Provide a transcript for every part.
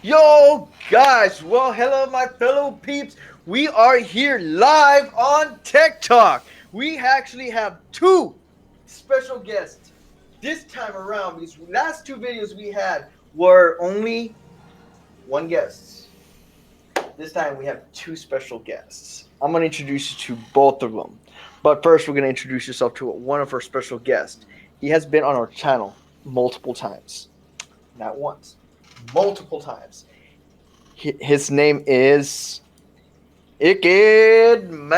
Yo, guys. Well, hello, my fellow peeps. We are here live on Tech Talk. We actually have two special guests this time around. These last two videos we had were only one guest. This time we have two special guests. I'm going to introduce you to both of them. But first, we're going to introduce yourself to one of our special guests. He has been on our channel multiple times. Not once, multiple times. His name is IckedMel.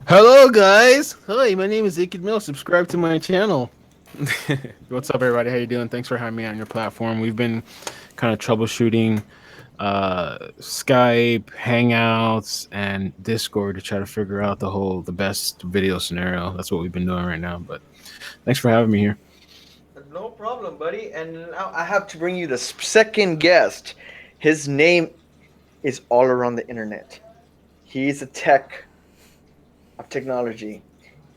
Hello, guys. Hi, my name is IckedMel. Subscribe to my channel. What's up, everybody? How you doing? Thanks for having me on your platform. We've been kind of troubleshooting Skype, Hangouts, and Discord to try to figure out the best video scenario. That's what we've been doing right now. But thanks for having me here. No problem, buddy. And now I have to bring you the second guest. His name is all around the internet. He's a tech of technology.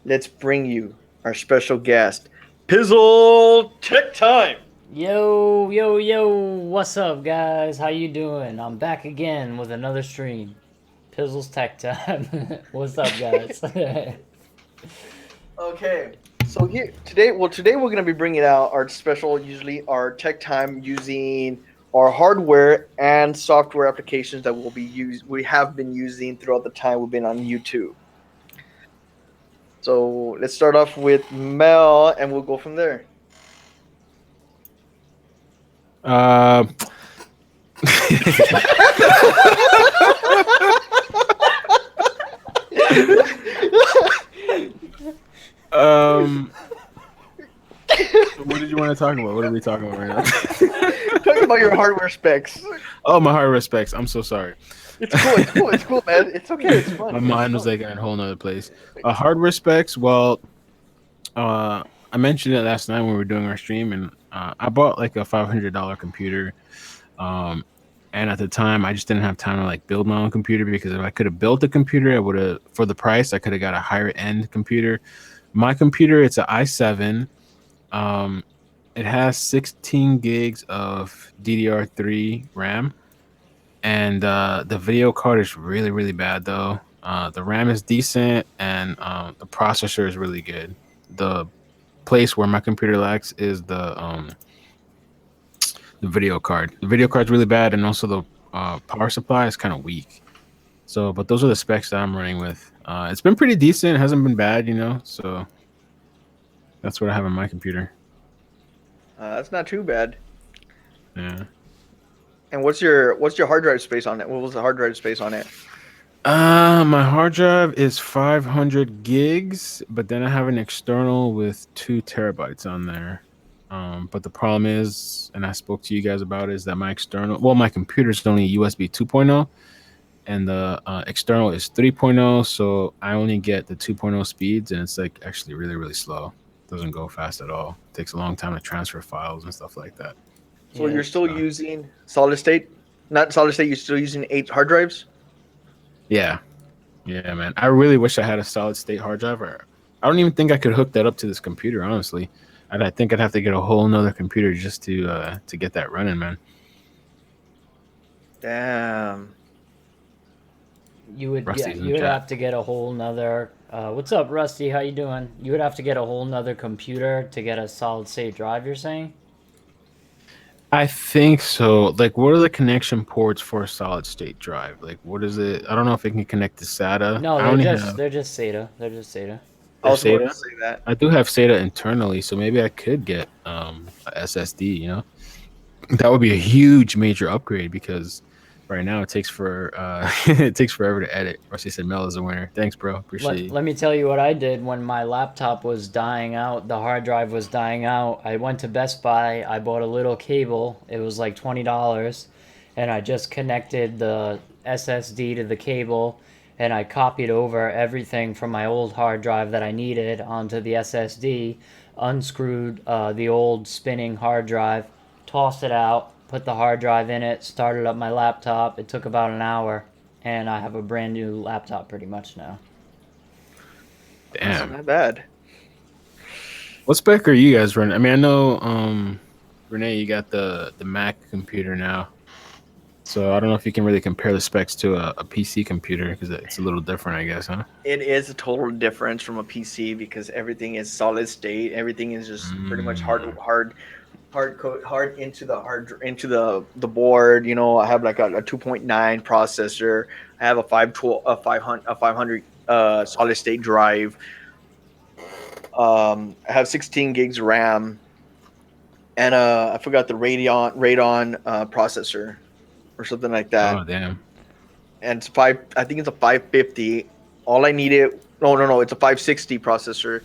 Let's bring you our special guest, PizzlesTechTime. Yo, yo, yo, what's up, guys? How you doing? I'm back again with another stream. Pizzles Tech Time. What's up, guys? Okay, so today we're gonna be bringing out our special, usually our tech time using our hardware and software applications that we have been using throughout the time we've been on YouTube. So let's start off with Mel, and we'll go from there. Uh, um, what did you want to talk about? What are we talking about right now? Talk about your hardware specs. Oh, my heart respects. I'm so sorry. It's cool, man. It's okay. It's fun. My mind was like in a whole nother place. Hardware specs. Well, I mentioned it last night when we were doing our stream, and I bought like a $500 computer. Um, and at the time, I just didn't have time to like build my own computer, because if I could have built a computer, I would have, for the price, I could have got a higher end computer. My computer, it's an i7. Um, it has 16 gigs of DDR3 RAM, and the video card is really, really bad though. The RAM is decent, and the processor is really good. The place where my computer lacks is the video card. The video card's really bad, and also the power supply is kind of weak. So, but those are the specs that I'm running with. It's been pretty decent. It hasn't been bad, you know. So that's what I have on my computer. That's not too bad. Yeah. And what's your hard drive space on it? What was the hard drive space on it? My hard drive is 500 gigs, but then I have an external with 2 terabytes on there. But the problem is, and I spoke to you guys about it, is that my computer is only USB 2.0, and the external is 3.0. So I only get the 2.0 speeds, and it's like actually really, really slow. Doesn't go fast at all. Takes a long time to transfer files and stuff like that. So Yeah. you're still So, using solid state? Not solid state. You're still using 8 hard drives? yeah, yeah, man. I really wish I had a solid state hard drive. Or I don't even think I could hook that up to this computer, honestly. And I think I'd have to get a whole nother computer just to get that running, man. Damn. You would, yeah, Rusty's in you the would chat. have to get a whole nother. What's up, Rusty? How you doing? You would have to get a whole nother computer to get a solid state drive. You're saying? I think so. Like, what are the connection ports for a solid state drive? Like, what is it? I don't know if it can connect to SATA. No, I they're only just have they're just SATA. They're just SATA. I their was about to SATA. say that. I do have SATA internally, so maybe I could get a SSD. You know, that would be a huge major upgrade, because right now it takes it takes forever to edit. Rusty said Mel is a winner. Thanks, bro. Appreciate Let, you. let me tell you what I did when my laptop was dying out, the hard drive was dying out. I went to Best Buy, I bought a little cable. It was like $20, and I just connected the SSD to the cable, and I copied over everything from my old hard drive that I needed onto the SSD, unscrewed the old spinning hard drive, tossed it out, put the hard drive in it, started up my laptop. It took about an hour, and I have a brand new laptop pretty much now. That's Damn. not bad. What spec are you guys running? I mean, I know Renee, you got the Mac computer now. So I don't know if you can really compare the specs to a PC computer because it's a little different, I guess, huh? It is a total difference from a PC because everything is solid state. Everything is just pretty much Mm. hard into the board. You know, I have like a 2.9 processor. I have a 512 a 500 solid state drive. I have 16 gigs RAM, and I forgot the Radeon processor or something like that. Oh, damn. And it's five. I think it's a 550. All I needed. No. It's a 560 processor.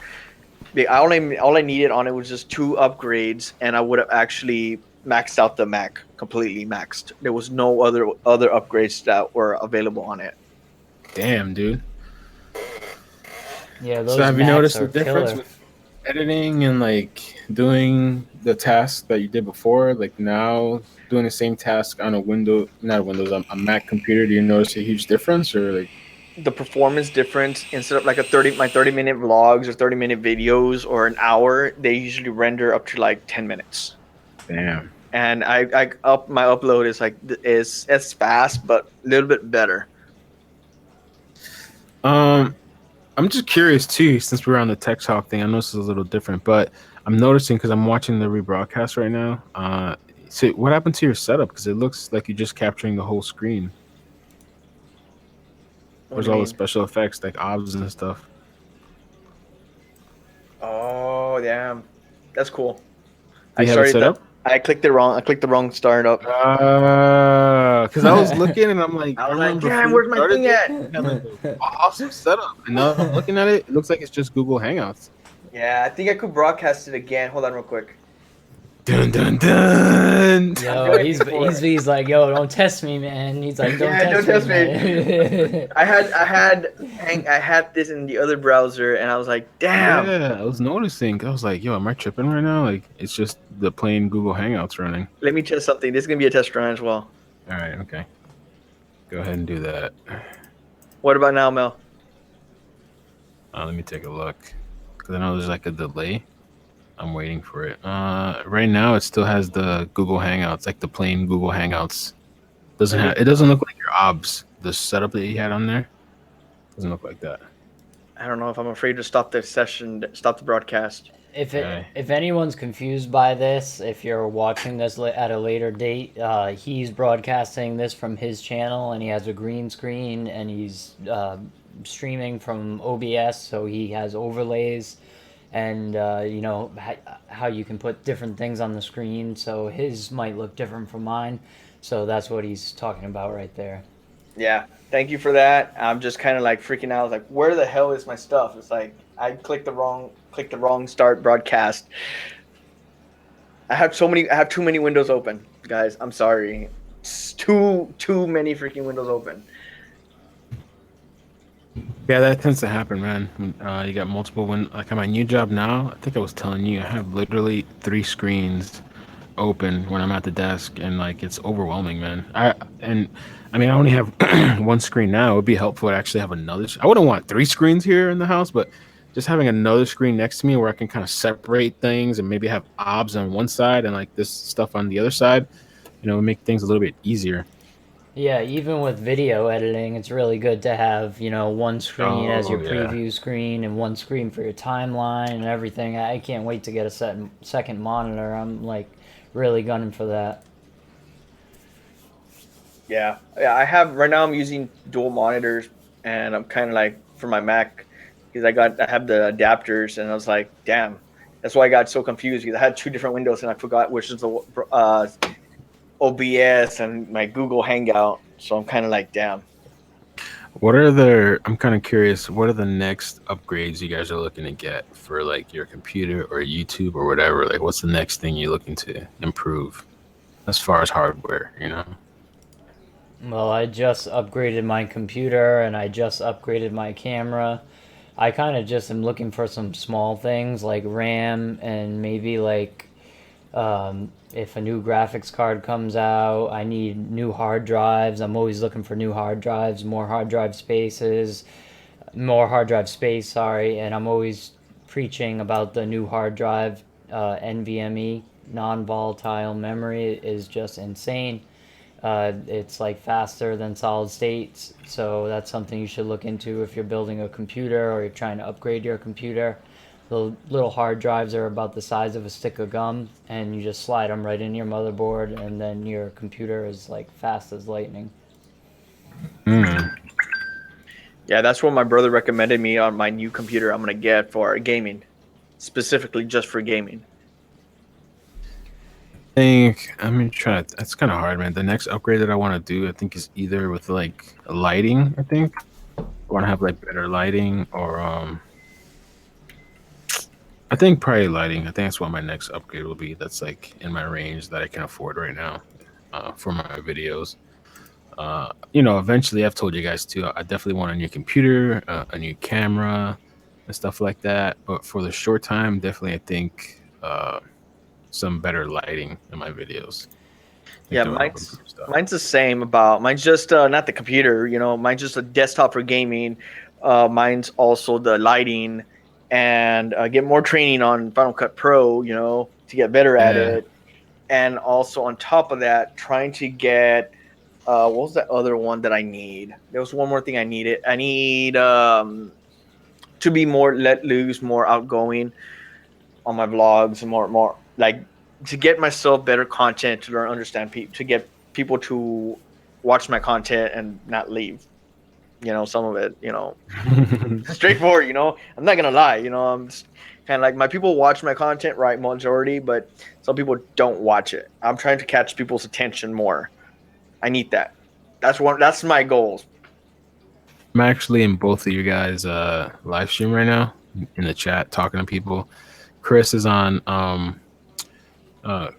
All I needed on it was just two upgrades, and I would have actually maxed out the Mac completely maxed. There was no other upgrades that were available on it. Damn, dude. Yeah, So those have you Macs noticed the are difference killer. with editing and like doing the task that you did before? Like now doing the same task on a not a Windows, a Mac computer. Do you notice a huge difference or like, The performance difference, instead of like a 30-minute vlogs or 30-minute videos or an hour, they usually render up to like 10 minutes. damn? And I up my upload is like is as fast but a little bit better. Um, I'm just curious too, since we're on the tech talk thing. I know this is a little different, but I'm noticing because I'm watching the rebroadcast right now. So what happened to your setup? Because it looks like you're just capturing the whole screen. What do Where's you all the mean? special effects like obs and stuff? Oh, damn. That's cool. Do I you have it started set that. up? I clicked it wrong. I clicked the wrong startup. Because I was looking and I'm like, I I was like, remember before damn, you where's my started thing this, at? you had like an awesome setup, and now that I'm looking at it, it looks like it's just Google Hangouts. Yeah, I think I could broadcast it again. Hold on, real quick. Dun dun dun. I'm Yo, doing it before. he's like, yo, don't test me, man. He's like, don't Yeah, don't test me, test me. man. I had this in the other browser, and I was like, damn. Yeah, I was noticing. I was like, yo, am I tripping right now? Like, it's just the plain Google Hangouts running. Let me test something. This is gonna be a test run as well. All right, okay, go ahead and do that. What about now, Mel? Let me take a look because I know there's like a delay. I'm waiting for it. Right now it still has the Google Hangouts, like the plain Google Hangouts. Doesn't Let me. have. It doesn't look like your obs. The setup that you had on there doesn't look like that. I don't know if I'm afraid to stop the session, stop the broadcast. Okay. If anyone's confused by this, if you're watching this at a later date, he's broadcasting this from his channel, and he has a green screen, and he's streaming from OBS, so he has overlays, and you know how you can put different things on the screen. So his might look different from mine. So that's what he's talking about right there. Yeah, thank you for that. I'm just kind of like freaking out. I was like, where the hell is my stuff? It's like I clicked the wrong start broadcast. I have too many windows open, guys. I'm sorry. It's too many freaking windows open. Yeah, that tends to happen, man. You got multiple like on my new job now. I think I was telling you, I have literally 3 screens open when I'm at the desk, and like it's overwhelming, man. I mean, I only have one screen now. It would be helpful to actually have another. I wouldn't want 3 screens here in the house, but just having another screen next to me where I can kind of separate things and maybe have obs on one side and like this stuff on the other side, make things a little bit easier. Yeah, even with video editing, it's really good to have, you know, one screen as your Oh yeah. preview screen and one screen for your timeline and everything. I can't wait to get a second monitor. I'm like really gunning for that. Yeah. I have right now. I'm using dual monitors, and I'm kind of like for my Mac because I have the adapters, and I was like, damn. That's why I got so confused because I had two different windows, and I forgot which is the OBS and my Google Hangout. So I'm kind of like, damn. I'm kind of curious, what are the next upgrades you guys are looking to get for like your computer or YouTube or whatever? Like, what's the next thing you're looking to improve as far as hardware? Well, I just upgraded my computer and I just upgraded my camera. I kind of just am looking for some small things like RAM and maybe like if a new graphics card comes out, I need new hard drives. I'm always looking for new hard drives, more hard drive space, sorry. And I'm always preaching about the new hard drive, NVMe, non volatile memory is just insane. It's like faster than solid states, so that's something you should look into if you're building a computer or you're trying to upgrade your computer. The little hard drives are about the size of a stick of gum, and you just slide them right in your motherboard, and then your computer is like fast as lightning. Mm. Yeah, that's what my brother recommended me on my new computer I'm gonna get for gaming, specifically just for gaming. Think I'm gonna try. That's kind of hard, man. The next upgrade that I want to do, I think, is either with like lighting. I think I want to have like better lighting, or I think probably lighting. I think that's what my next upgrade will be. That's like in my range that I can afford right now for my videos. Eventually, I've told you guys too. I definitely want a new computer, a new camera, and stuff like that. But for the short time, definitely, I think some better lighting in my videos. I think Yeah, that would help mine's improve stuff. mine's the same. About mine's just not the computer. Mine's just a desktop for gaming. Mine's also the lighting and get more training on Final Cut Pro. To get better at Yeah. it, and also on top of that, trying to get what was the other one that I need? There was one more thing I needed. I need to be more let loose, more outgoing on my vlogs, and more like to get myself better content to learn, understand people, to get people to watch my content and not leave. Some of it, straightforward. I'm not gonna lie. I'm just kind of like my people watch my content, right, majority, but some people don't watch it. I'm trying to catch people's attention more. I need that. That's my goals. I'm actually in both of you guys' live stream right now in the chat talking to people. Chris is on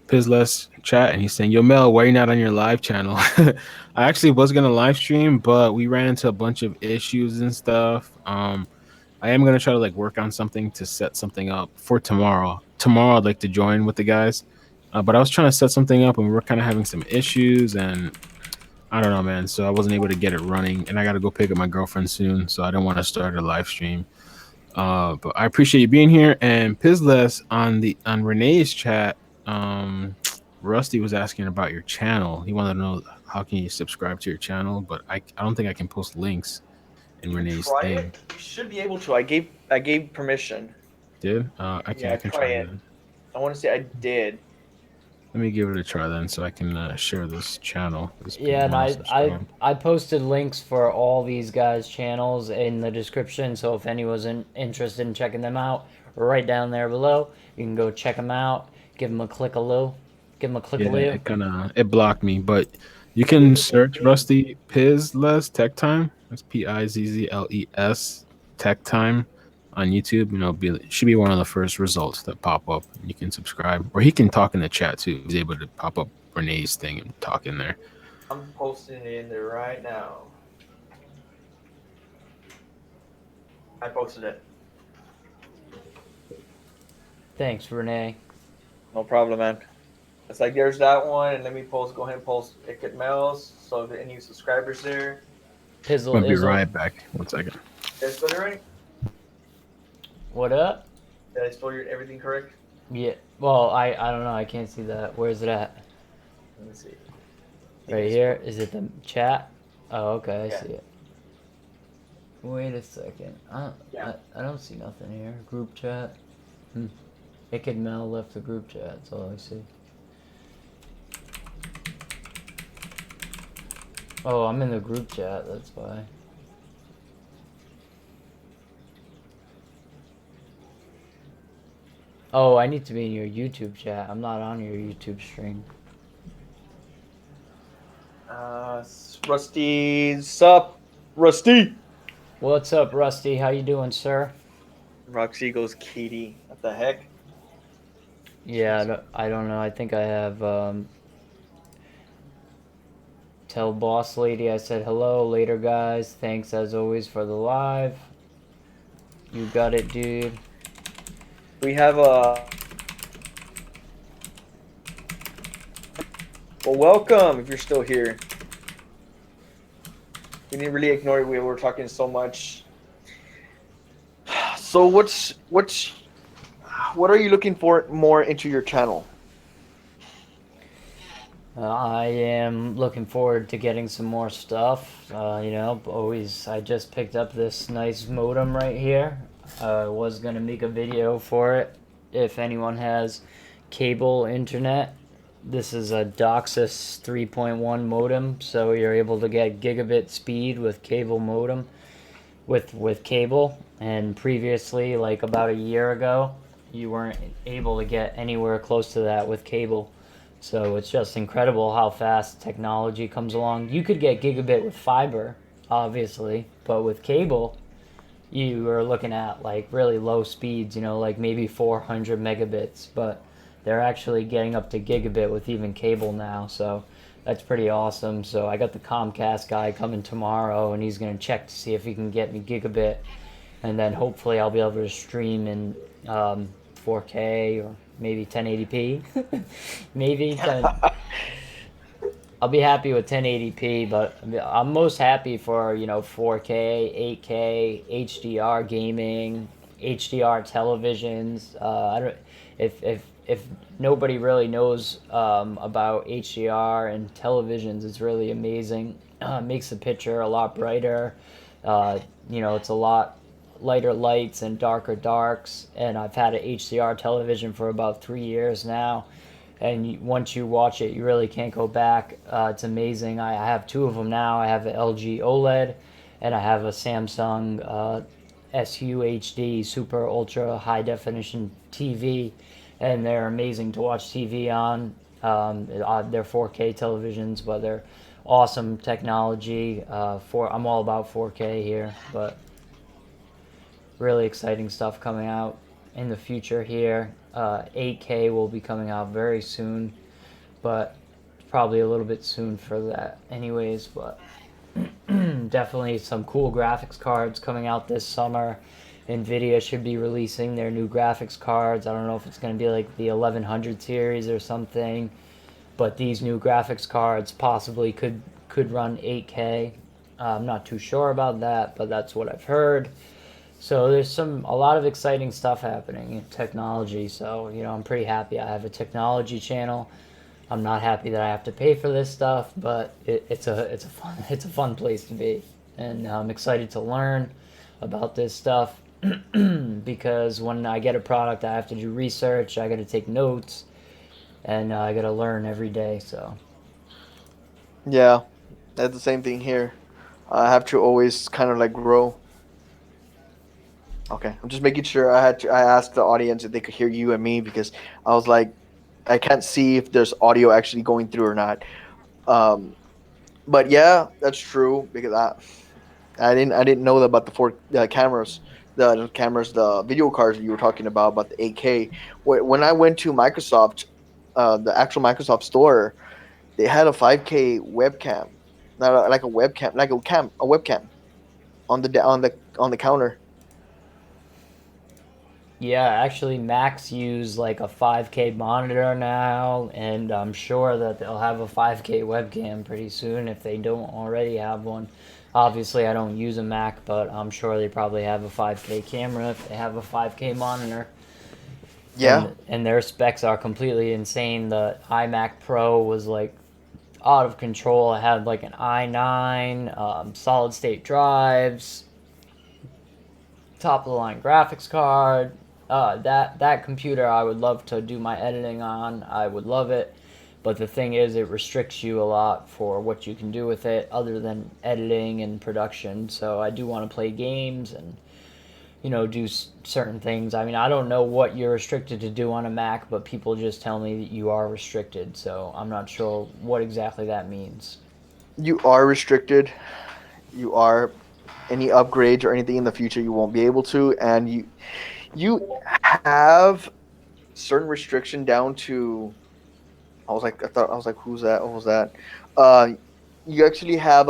Pizzles chat and he's saying, "Yo Mel, why are you not on your live channel?" I actually was gonna live stream, but we ran into a bunch of issues and stuff. I am gonna try to like work on something to set something up for tomorrow. Tomorrow I'd like to join with the guys. But I was trying to set something up and we were kind of having some issues and I don't know, man. So I wasn't able to get it running, and I got to go pick up my girlfriend soon. So I don't want to start a live stream. But I appreciate you being here. And Pizzles on Renee's chat, Rusty was asking about your channel. He wanted to know how can you subscribe to your channel, but I don't think I can post links in You can Renee's try thing. it. You should be able to. I gave permission. Did I Yeah, can try try it. that. I want to say I did. Let me give it a try then, so I can share this channel because Yeah, people and want to I subscribe. I posted links for all these guys' channels in the description. So if anyone's interested in checking them out, right down there below, you can go check them out. Give them a click a loo. Give them a click a Yeah, loo. it blocked me, but you I did can the same search thing. Rusty Pizzles Tech Time. That's Pizzles Tech Time on YouTube. It should be one of the first results that pop up. You can subscribe, or he can talk in the chat too. He's able to pop up Renee's thing and talk in there. I'm posting it in there right now. I posted it. Thanks, Renee. No problem, man. It's like there's that one, and let me post. Go ahead and post IckedMels. So if any subscribers there, I'm Pizzle gonna be Izzle. right back. 1 second. did I spell it right? What up? Did I spell everything correct? Yeah. Well, I don't know. I can't see that. Where's it at? Let me see. I think I Right here. spelled. Is it the chat? Oh, okay. I Yeah. see it. Wait a second. Yeah. I don't see nothing here. Group chat. IckedMel left the group chat. That's all I see. Oh, I'm in the group chat. That's why. Oh, I need to be in your YouTube chat. I'm not on your YouTube stream. Rusty, sup, Rusty. What's up, Rusty? How you doing, sir? Roxy goes Katie. What the heck? Yeah, I don't know. I think I have tell boss lady I said hello later, guys. Thanks as always for the live. You got it, dude. We have a. Well, welcome if you're still here. We didn't really ignore it. We were talking so much. So what are you looking for more into your channel? I am looking forward to getting some more stuff. Always. I just picked up this nice modem right here. I was gonna make a video for it. If anyone has cable internet, this is a DOCSIS 3.1 modem, so you're able to get gigabit speed with cable modem with cable. And previously, like about a year ago, you weren't able to get anywhere close to that with cable. So it's just incredible how fast technology comes along. You could get gigabit with fiber, obviously, but with cable, you are looking at like really low speeds, like maybe 400 megabits, but they're actually getting up to gigabit with even cable now. So that's pretty awesome. So I got the Comcast guy coming tomorrow, and he's going to check to see if he can get me gigabit, and then hopefully I'll be able to stream in 4K or maybe 1080p. Maybe 10, I'll be happy with 1080p, but I'm most happy for 4K, 8K, HDR gaming, HDR televisions. I don't if nobody really knows about HDR and televisions, it's really amazing. Makes the picture a lot brighter. Uh, it's a lot lighter lights and darker darks. And I've had an HDR television for about 3 years now, and once you watch it, you really can't go back. It's amazing. I have two of them now. I have an LG OLED, and I have a Samsung SUHD Super Ultra High Definition TV, and they're amazing to watch TV on. They're 4K televisions, but they're awesome technology. I'm all about 4K here, but really exciting stuff coming out in the future here. 8K will be coming out very soon, but probably a little bit soon for that, anyways. But definitely some cool graphics cards coming out this summer. Nvidia should be releasing their new graphics cards. I don't know if it's going to be like the 1100 series or something, but these new graphics cards possibly could run 8K. I'm not too sure about that, but that's what I've heard. So there's a lot of exciting stuff happening in technology. So I'm pretty happy I have a technology channel. I'm not happy that I have to pay for this stuff, but it's a fun place to be, and I'm excited to learn about this stuff because when I get a product, I have to do research. I got to take notes, and I got to learn every day. So Yeah, that's the same thing here. I have to always kind of like grow. Okay, I'm just making sure. I asked the audience if they could hear you and me because I was like, I can't see if there's audio actually going through or not. Um, but yeah, that's true because I didn't know about the four cameras, the cameras, the video cards that you were talking about the 8K. When I went to Microsoft, the actual Microsoft store, they had a 5K webcam, not like a webcam, like a webcam on the counter. yeah, actually, Macs use like a 5K monitor now, and I'm sure that they'll have a 5K webcam pretty soon if they don't already have one. Obviously, I don't use a Mac, but I'm sure they probably have a 5K camera if they have a 5K monitor. Yeah, And their specs are completely insane. The iMac Pro was like out of control. It had like an i9, solid state drives, top of the line graphics card. That computer I would love to do my editing on. I would love it, but the thing is, it restricts you a lot for what you can do with it, other than editing and production. So I do want to play games and do certain things. I mean, I don't know what you're restricted to do on a Mac, but people just tell me that you are restricted. So I'm not sure what exactly that means. you are restricted. You are any upgrades or anything in the future you won't be able to, and you have certain restriction down to. I was like, who's that? What was that? Uh, you actually have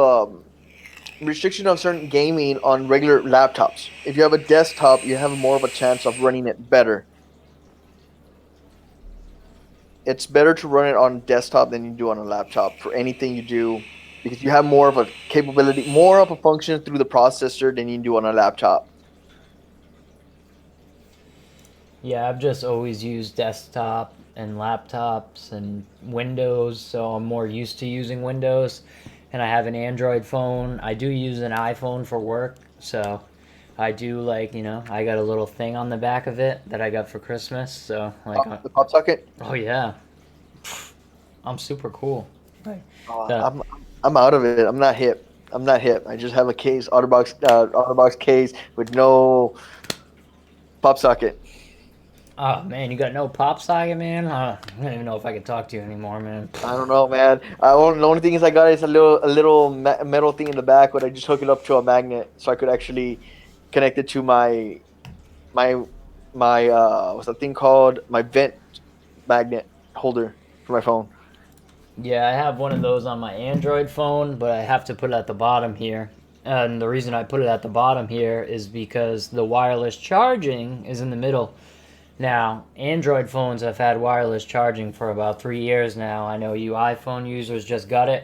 restriction on certain gaming on regular laptops. If you have a desktop, you have more of a chance of running it better. It's better to run it on desktop than you do on a laptop for anything you do because you have more of a capability, more of a function through the processor than you do on a laptop. Yeah, I've just always used desktop and laptops and Windows, so I'm more used to using Windows. And I have an Android phone. I do use an iPhone for work, so I do like, I got a little thing on the back of it that I got for Christmas. So, like, The pop socket. oh yeah, I'm super cool. Right. Uh, The, I'm I'm out of it. I'm not hip. I'm not hip. I just have a case, OtterBox case with no pop socket. oh man, you got no pop socket, man? I don't even know if I can talk to you anymore, man. I don't know, man. The only thing is I got is a little metal thing in the back, but I just hook it up to a magnet, so I could actually connect it to my what's that thing called? My vent magnet holder for my phone. Yeah, I have one of those on my Android phone, but I have to put it at the bottom here. And the reason I put it at the bottom here is because the wireless charging is in the middle. Now, Android phones have had wireless charging for about 3 years now. I know you iPhone users just got it,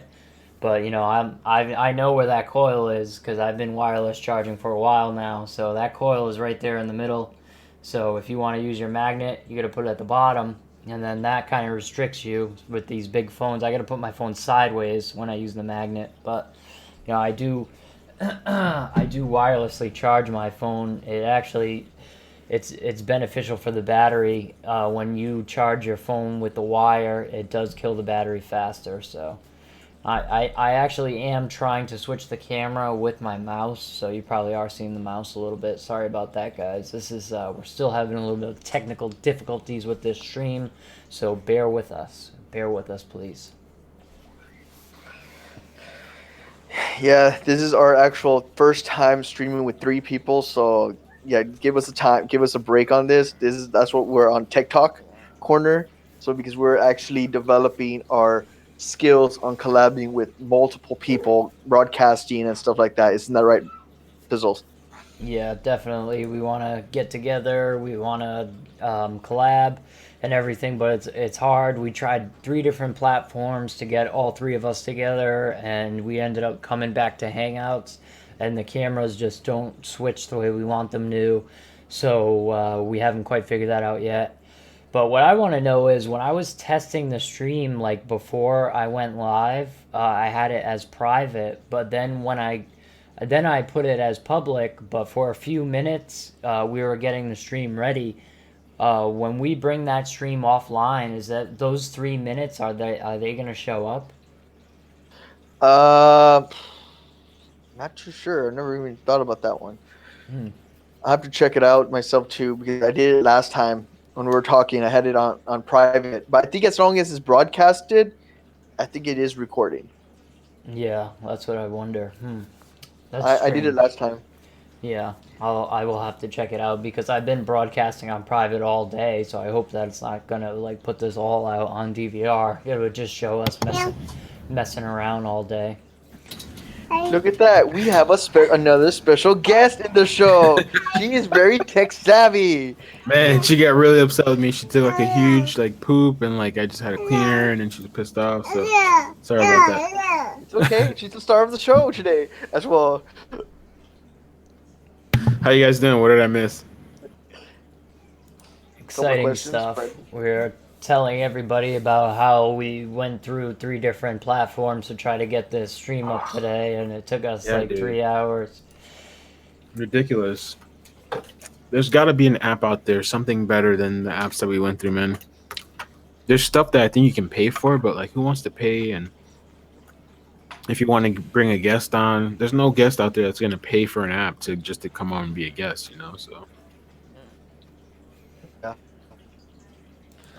but I know where that coil is because I've been wireless charging for a while now. So that coil is right there in the middle. So if you want to use your magnet, you got to put it at the bottom, and then that kind of restricts you with these big phones. I got to put my phone sideways when I use the magnet, but I do I do wirelessly charge my phone. It actually it's beneficial for the battery. When you charge your phone with the wire, it does kill the battery faster. So I actually am trying to switch the camera with my mouse, so you probably are seeing the mouse a little bit. Sorry about that, guys. This is we're still having a little bit of technical difficulties with this stream, so bear with us. Bear with us, please. Yeah, this is our actual first time streaming with 3 people, so yeah, give us a time, give us a break on this. That's what we're on Tech Talk corner. So because we're actually developing our skills on collabing with multiple people, broadcasting and stuff like that. Isn't that right, Pizzles? Yeah, definitely. We want to get together. We want to collab and everything, but it's hard. We tried 3 different platforms to get all 3 of us together, and we ended up coming back to Hangouts, and the cameras just don't switch the way we want them to. So we haven't quite figured that out yet. But what I want to know is when I was testing the stream, like before I went live, I had it as private, but then I put it as public, but for a few minutes, we were getting the stream ready. When we bring that stream offline, is that those 3 minutes are they gonna show up? Uh, Not too sure. I never even thought about that one. Hmm. I have to check it out myself too because I did it last time when we were talking. I had it on private, but I think as long as it's broadcasted, I think it is recording. Yeah, that's what I wonder. That's I did it strange. last time. Yeah, I will have to check it out because I've been broadcasting on private all day, so I hope that it's not gonna like put this all out on DVR. It would just show us messing around all day. Look at that. We have another special guest in the show. She is very tech savvy. Man, she got really upset with me. She took like a huge like poop, and like I just had to clean her, and then she was pissed off. So sorry about that. It's okay. She's the star of the show today as well. How you guys doing? What did I miss? Couple of Exciting questions. stuff. Fred. We're telling everybody about how we went through 3 different platforms to try to get this stream up today, and it took us Yeah, like dude. 3 hours. Ridiculous. There's got to be an app out there, something better than the apps that we went through, man. There's stuff that I think you can pay for, but like, who wants to pay? And if you want to bring a guest on, there's no guest out there that's gonna pay for an app to come on and be a guest, you know. So Yeah.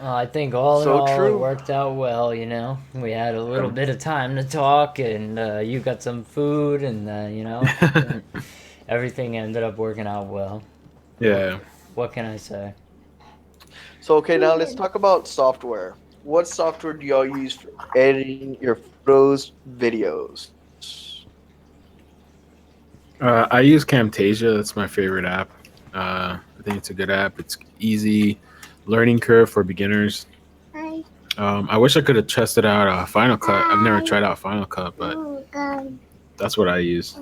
I think all in So all, it true. worked out well. We had a little bit of time to talk, and you got some food, and everything ended up working out well. yeah. What can I say? So okay, now let's talk about software. What software do y'all use for editing your photos, videos? I use Camtasia. That's my favorite app. I think it's a good app. It's easy, learning curve for beginners. I wish I could have tested out Final Cut. I've never tried out Final Cut, but that's what I use.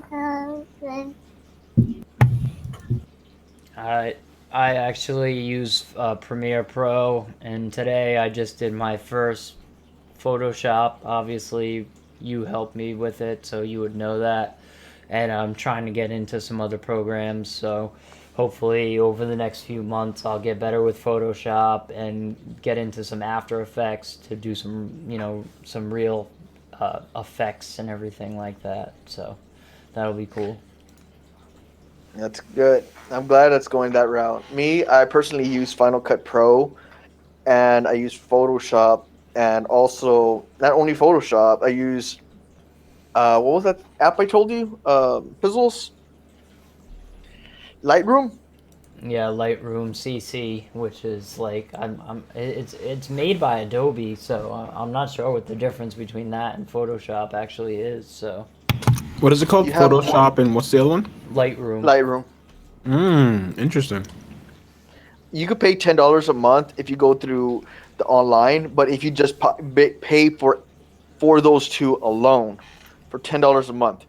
I I actually use Premiere Pro, and today I just did my first Photoshop. Obviously, you helped me with it, so you would know that. And I'm trying to get into some other programs, so hopefully over the next few months I'll get better with Photoshop and get into some After Effects to do some, some real effects and everything like that. So that'll be cool. That's good. I'm glad it's going that route. Me, I personally use Final Cut Pro and I use Photoshop, and also not only Photoshop, I use what was that app I told you? Pizzles, Lightroom. Yeah, Lightroom CC, which is like it's made by Adobe, so I'm not sure what the difference between that and Photoshop actually is. So What is it called? You have one Photoshop and what's the other one? Lightroom. Lightroom. Interesting. You could pay $10 a month if you go through the online, but if you just pay for those two alone for $10 a month.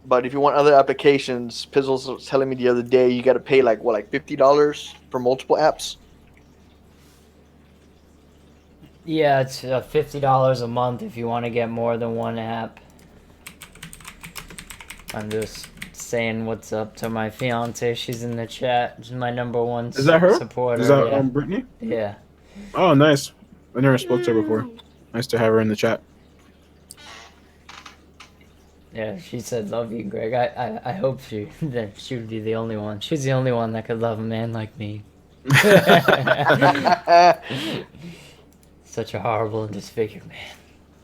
But if you want other applications, Pizzles was telling me the other day you got to pay like what, like $50 for multiple apps. Yeah, it's $50 a month if you want to get more than one app. I'm just saying what's up to my fiance. She's in the chat. She's my number one Is that her? supporter. Is that Yeah. Brittany? Yeah. Oh, nice. I never spoke to her before. Nice to have her in the chat. Yeah, she said, "Love you, Greg." I hope that she would be the only one. She's the only one that could love a man like me. Such a horrible and disfigured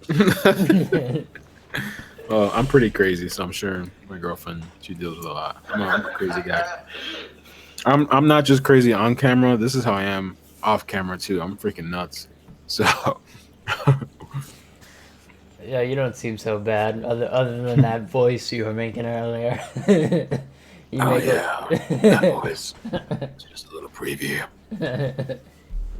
man. I'm pretty crazy, so I'm sure my girlfriend, she deals with a lot. I'm a crazy guy. I'm not just crazy on camera. This is how I am off camera too. I'm freaking nuts. So Yeah, you don't seem so bad. Other than that voice you were making earlier. You oh make yeah, it. that voice. Just a little preview.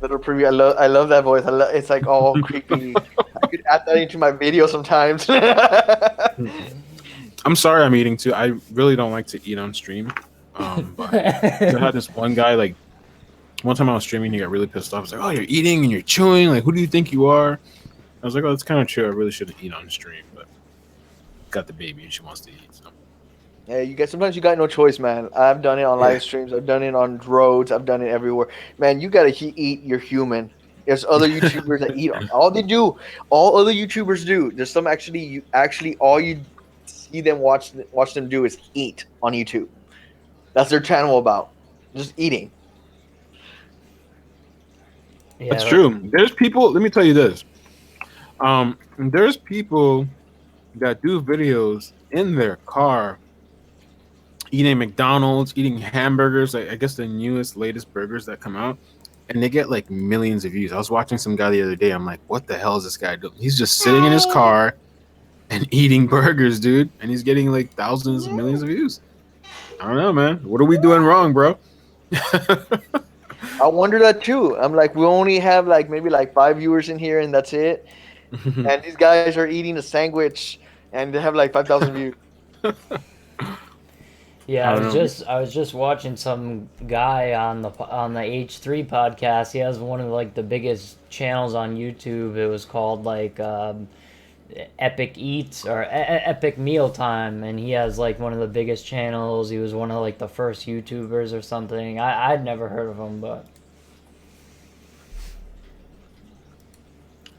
Little preview. I love that voice. It's like all creepy. I could add that into my video sometimes. I'm sorry I'm eating too. I really don't like to eat on stream. But I had this one guy, like, one time I was streaming, he got really pissed off. I was like, "Oh, you're eating and you're chewing. Like, who do you think you are?" I was like, "Oh, that's kind of true. I really shouldn't eat on stream, but got the baby and she wants to eat." So Yeah, sometimes you got no choice, man. I've done it on yeah. live streams. I've done it on roads. I've done it everywhere. Man, you gotta eat. You're human. There's other YouTubers that eat. All they do, all other YouTubers do. There's some actually all you see them watch them do is eat on YouTube. That's their channel about, just eating. That's Yeah, true. There's people. Let me tell you this. There's people that do videos in their car eating McDonald's, eating hamburgers. Like, I guess the newest, latest burgers that come out, and they get like millions of views. I was watching some guy the other day. I'm like, what the hell is this guy doing? He's just sitting in his car and eating burgers, dude, and he's getting like thousands of millions of views. I don't know, man. What are we doing wrong, bro? I wonder that too. I'm like, we only have like maybe like 5 viewers in here, and that's it. And these guys are eating a sandwich, and they have like 5,000 views. yeah. I don't know. I was just watching some guy on the H3 podcast. He has one of like the biggest channels on YouTube. It was called like Epic Eats or Epic Meal Time, and he has like one of the biggest channels. He was one of like the first YouTubers or something. I'd never heard of him, but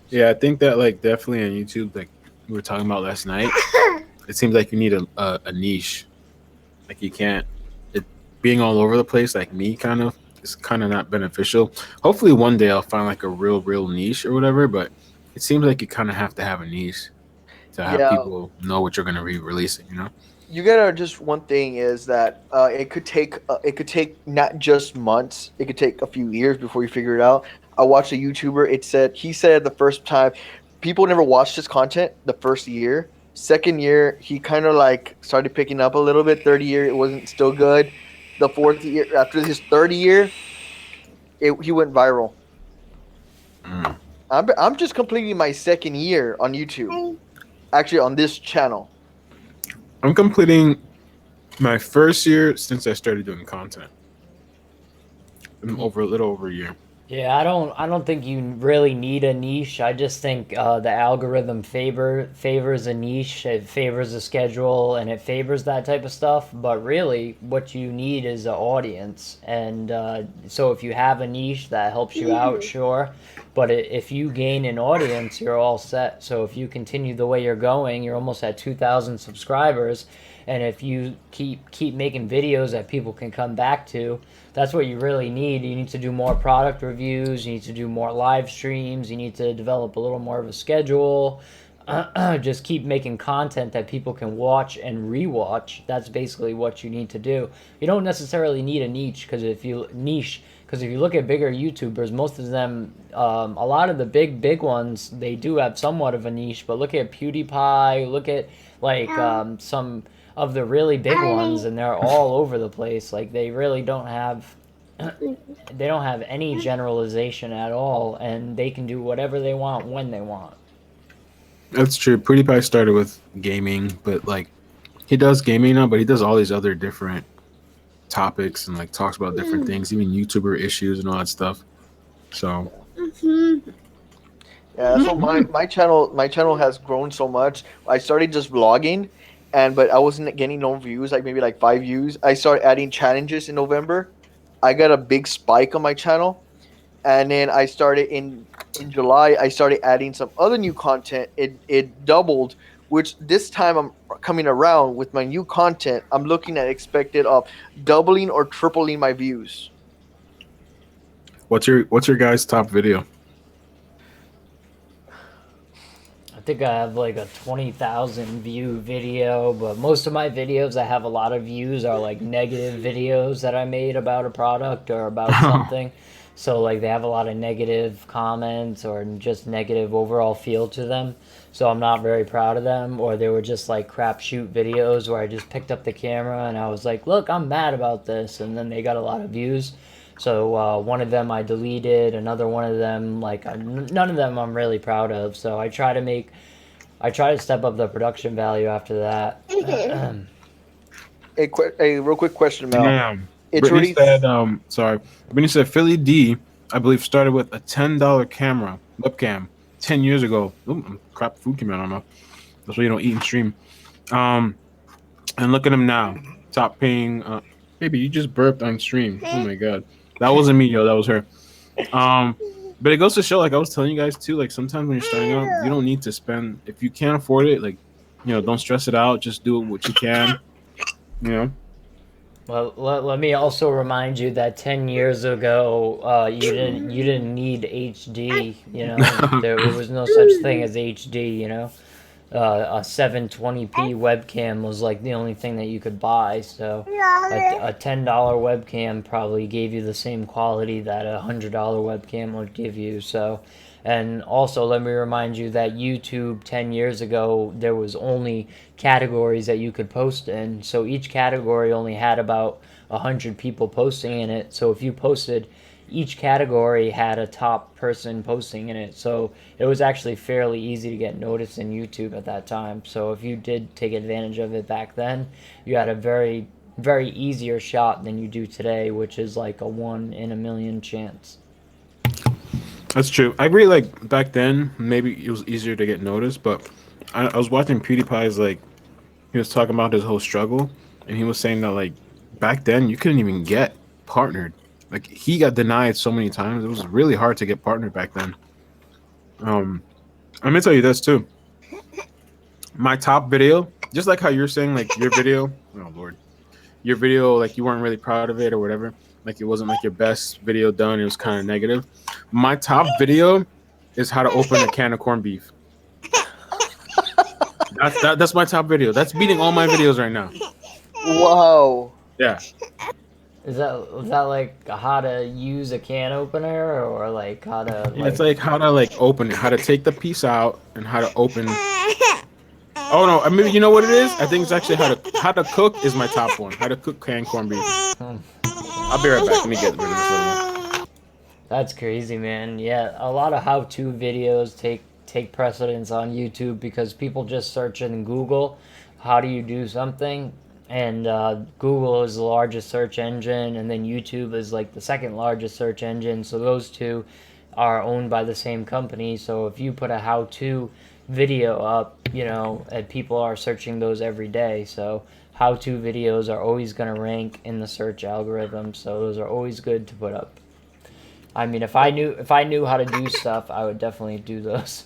Yeah, I think that like definitely on YouTube, like we were talking about last night, it seems like you need a niche. Like you can't it being all over the place like me kind of is kind of not beneficial. Hopefully one day I'll find like a real niche or whatever, but it seems like you kind of have to have a niche to have Yeah, people know what you're going to be releasing, you know? you gotta just one thing is that it could take not just months. It could take a few years before you figure it out. I watched a YouTuber. He said the first time people never watched his content the first year. Second year, he kind of like started picking up a little bit. Third year, it wasn't still good. The fourth year, after his third year, he went viral. Mm. I'm just completing my second year on YouTube, actually on this channel. I'm completing My first year since I started doing content, Ye- over a little over a year. Yeah, I don't think you really need a niche. I just think the algorithm favors a niche. It favors a schedule, and it favors that type of stuff. But really, what you need is an audience. And so, if you have a niche that helps you out, sure. But if you gain an audience, you're all set. So if you continue the way you're going, you're almost at 2,000 subscribers. And if you keep making videos that people can come back to, that's what you really need. You need to do more product reviews. You need to do more live streams. You need to develop a little more of a schedule. Just keep making content that people can watch and rewatch. That's basically what you need to do. You don't necessarily need a niche because if you look at bigger YouTubers, most of them, a lot of the big ones, they do have somewhat of a niche. But look at PewDiePie. Look at like some of the really big ones, and they're all over the place. Like they don't have any generalization at all, and they can do whatever they want when they want. That's true. PewDiePie started with gaming, but like he does gaming now, but he does all these other different topics and like talks about different things, even YouTuber issues and all that stuff. So Yeah, so my channel has grown so much. I started just vlogging, but I wasn't getting no views, like maybe like 5 views. I started adding challenges in November. I got a big spike on my channel, and then I started in July. I started adding some other new content. It doubled, which this time I'm coming around with my new content. I'm looking at expected of doubling or tripling my views. what's your guys' top video? I think I have like a 20,000 view video, but most of my videos that have a lot of views are like negative videos that I made about a product or about something. So like they have a lot of negative comments or just negative overall feel to them. So I'm not very proud of them, or they were just like crapshoot videos where I just picked up the camera and I was like, "Look, I'm mad about this," and then they got a lot of views. So one of them I deleted, another one of them none of them I'm really proud of. So I try to step up the production value after that. A real quick question, Mel. Damn. It's Brittany really said, sorry. Brittany said Philly D, I believe, started with a $10 camera, webcam, 10 years ago. Ooh, crap, food came out of my mouth. That's why you don't eat and stream. Um, and look at him now. Top paying, baby, you just burped on stream. Oh my God. That wasn't me, yo. That was her. Um, but it goes to show, like I was telling you guys too, like sometimes when you're starting out, you don't need to spend, if you can't afford it, like, don't stress it out. Just do what you can, you know? Well, let me also remind you that 10 years ago, you didn't need HD. There was no such thing as HD. A 720p webcam was like the only thing that you could buy. So a $10 webcam probably gave you the same quality that a $100 webcam would give you. So, and also let me remind you that YouTube 10 years ago there was only categories that you could post in. So each category only had about 100 people posting in it. So if you posted, each category had a top person posting in it. So it was actually fairly easy to get noticed in YouTube at that time. So if you did take advantage of it back then, you had a very easier shot than you do today, which is like a 1 in a million chance. That's true. I agree. Like back then, maybe it was easier to get noticed, but I was watching PewDiePie's like he was talking about his whole struggle, and he was saying that like back then you couldn't even get partnered. Like he got denied so many times. It was really hard to get partnered back then. Um, I'm gonna tell you this too. My top video, just like how you're saying, like your video. Oh Lord, your video, like you weren't really proud of it or whatever. Like it wasn't like your best video done. It was kind of negative. My top video is how to open a can of corned beef. That's my top video. That's beating all my videos right now. wow. Yeah. Is that like how to use a can opener or like how to Yeah, it's like like how to like open it, how to take the piece out, and how to open. Oh no, I mean you know what it is? I think it's actually how to cook is my top one. How to cook canned corned beef. hmm. I'll be right back. Let me get rid of this little one. That's crazy, man. Yeah, a lot of how-to videos take precedence on YouTube because people just search in Google, how do you do something? and Google is the largest search engine, and then YouTube is like the second largest search engine. So those two are owned by the same company. So if you put a how-to video up, and people are searching those every day, so how-to videos are always going to rank in the search algorithm. So those are always good to put up. I mean, if I knew how to do stuff, I would definitely do those.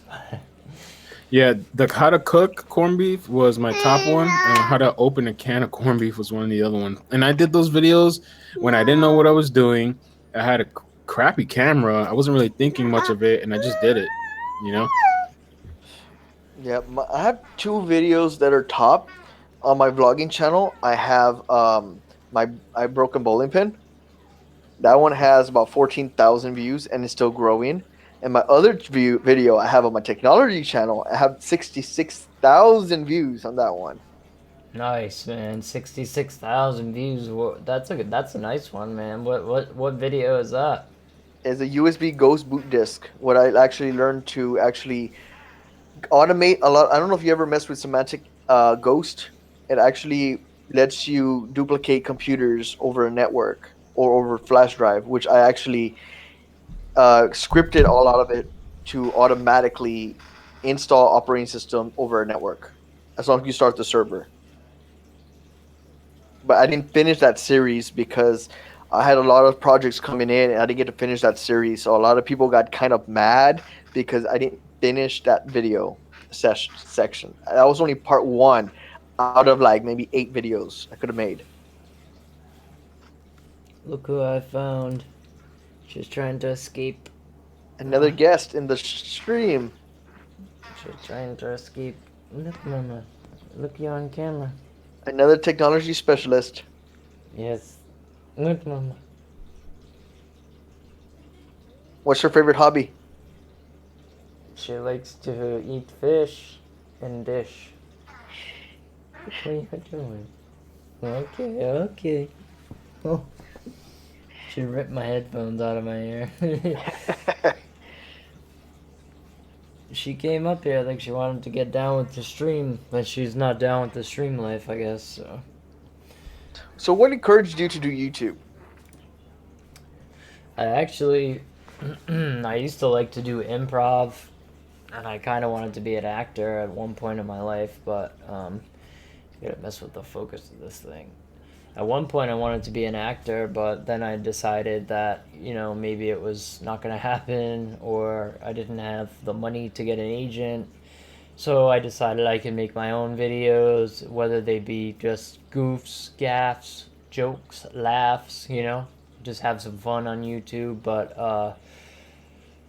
Yeah, the how to cook corned beef was my top one, and how to open a can of corned beef was one of the other ones. And I did those videos when I didn't know what I was doing. I had a crappy camera. I wasn't really thinking much of it, and I just did it. You know? Yeah, I have two videos that are top on my vlogging channel. I have my broken bowling pin. That one has about 14,000 views and is still growing. And my other video I have on my technology channel, I have 66,000 views on that one. Nice, man. 66,000 views. That's a nice one, man. What video is that? It's a USB Ghost boot disk. What I actually learned to actually automate a lot. I don't know if you ever messed with Semantic Ghost. It actually lets you duplicate computers over a network or over flash drive, which I actually scripted all out of it to automatically install operating system over a network as long as you start the server. But I didn't finish that series because I had a lot of projects coming in and I didn't get to finish that series. So a lot of people got kind of mad because I didn't finish that video section. That was only part one out of like maybe 8 videos I could have made. Look who I found. She's trying to escape. Another guest in the stream. She's trying to escape. Look, Mama. Look, you on camera. Another technology specialist. Yes. Look, Mama. What's your favorite hobby? She likes to eat fish and dish. What are you doing? Okay, okay. Oh, she ripped my headphones out of my ear. She came up here like she wanted to get down with the stream, but she's not down with the stream life, I guess. So what encouraged you to do YouTube? I actually, I used to like to do improv, and I kind of wanted to be an actor at one point in my life, but you gotta mess with the focus of this thing. At one point, I wanted to be an actor, but then I decided that, maybe it was not going to happen, or I didn't have the money to get an agent. So I decided I could make my own videos, whether they be just goofs, gaffs, jokes, laughs, just have some fun on YouTube. But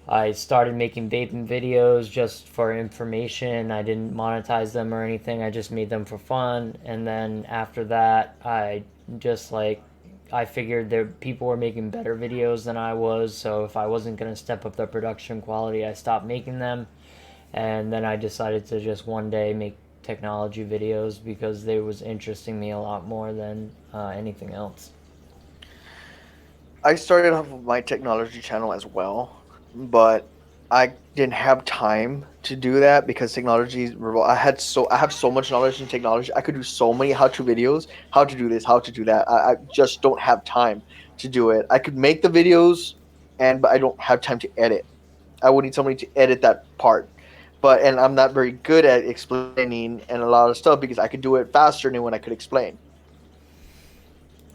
I started making vaping videos just for information. I didn't monetize them or anything. I just made them for fun. And then after that, just like I figured that people were making better videos than I was. So if I wasn't going to step up the production quality, I stopped making them. And then I decided to just one day make technology videos because they was interesting me a lot more than anything else. I started off with my technology channel as well, but I didn't have time to do that because technology. I have so much knowledge in technology. I could do so many how-to videos, how to do this, how to do that. I just don't have time to do it. I could make the videos, but I don't have time to edit. I would need somebody to edit that part. And I'm not very good at explaining and a lot of stuff because I could do it faster than when I could explain.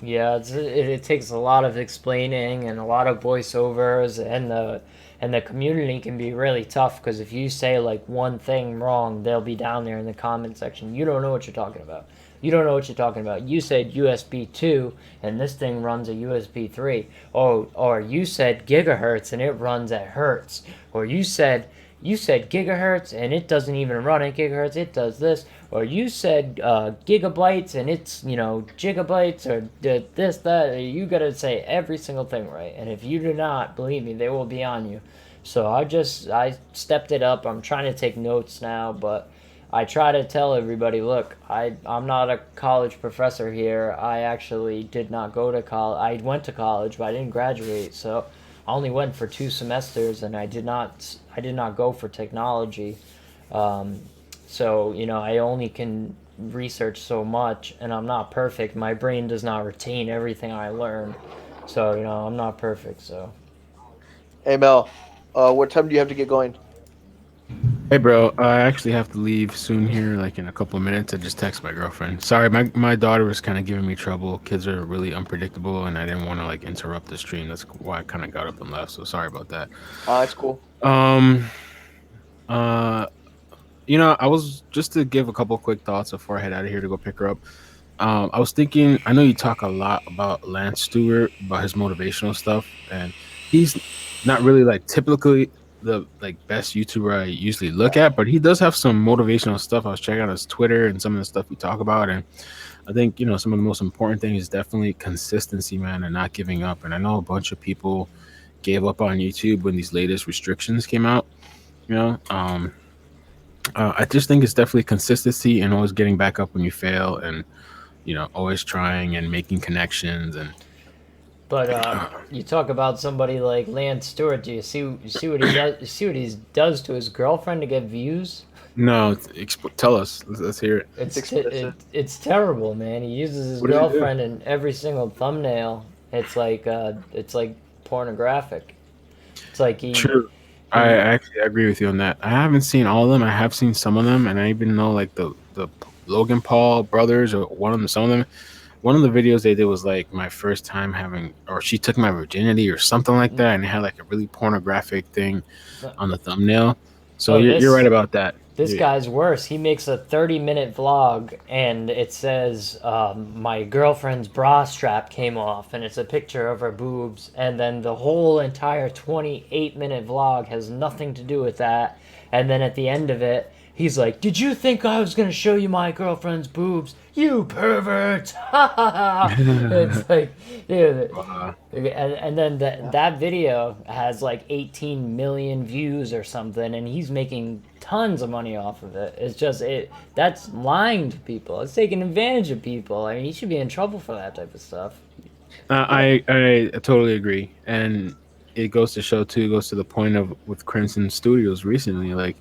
Yeah, it takes a lot of explaining and a lot of voiceovers, and the community can be really tough because if you say like one thing wrong, they'll be down there in the comment section. You don't know what you're talking about. You don't know what you're talking about. You said USB 2 and this thing runs a USB 3. Or you said gigahertz and it runs at hertz. Or you said gigahertz and it doesn't even run at gigahertz, it does this. Or you said gigabytes and it's, gigabytes or this, that. You gotta say every single thing right. And if you do not, believe me, they will be on you. So I stepped it up. I'm trying to take notes now, but I try to tell everybody, look, I'm not a college professor here. I actually did not go to college. I went to college, but I didn't graduate. So I only went for 2 semesters, and I did not go for technology. So I only can research so much, and I'm not perfect. My brain does not retain everything I learn, so I'm not perfect. So Hey Mel, what time do you have to get going? Hey, bro, I actually have to leave soon here, like in a couple of minutes. I just text my girlfriend. Sorry, my daughter was kind of giving me trouble. Kids are really unpredictable, and I didn't want to like interrupt the stream. That's why I kind of got up and left. So sorry about that. It's cool. Um, uh, I was just to give a couple quick thoughts before I head out of here to go pick her up. I was thinking, I know you talk a lot about Lance Stewart, about his motivational stuff, and he's not really like typically the like best YouTuber I usually look at, but he does have some motivational stuff. I was checking out his Twitter and some of the stuff we talk about, and I think some of the most important thing is definitely consistency, man, and not giving up. And I know a bunch of people gave up on YouTube when these latest restrictions came out. You know, I just think it's definitely consistency and always getting back up when you fail, and always trying and making connections and but you talk about somebody like Lance Stewart. Do you see what he does? You see what he does to his girlfriend to get views? no, tell us. Let's hear it. It's explicit. It's terrible, man. He uses his What does he do? girlfriend in every single thumbnail. It's like pornographic. It's like True. I he actually agree with you on that. I haven't seen all of them. I have seen some of them, and I even know like the Logan Paul brothers or one of them. Some of them. One of the videos they did was like my first time having, or she took my virginity, or something like that, and it had like a really pornographic thing on the thumbnail. So oh you're right this about that. This guy's worse. He makes a 30-minute vlog and it says, my girlfriend's bra strap came off, and it's a picture of her boobs. And then the whole entire 28-minute vlog has nothing to do with that. And then at the end of it, he's like, "Did you think I was going to show you my girlfriend's boobs? You pervert!" It's like, dude. And then that video has like 18 million views or something, and he's making tons of money off of it. It's just that's lying to people. It's taking advantage of people. I mean, he should be in trouble for that type of stuff. I totally agree, and it goes to show too. It goes to the point of with Crimson Studios recently, like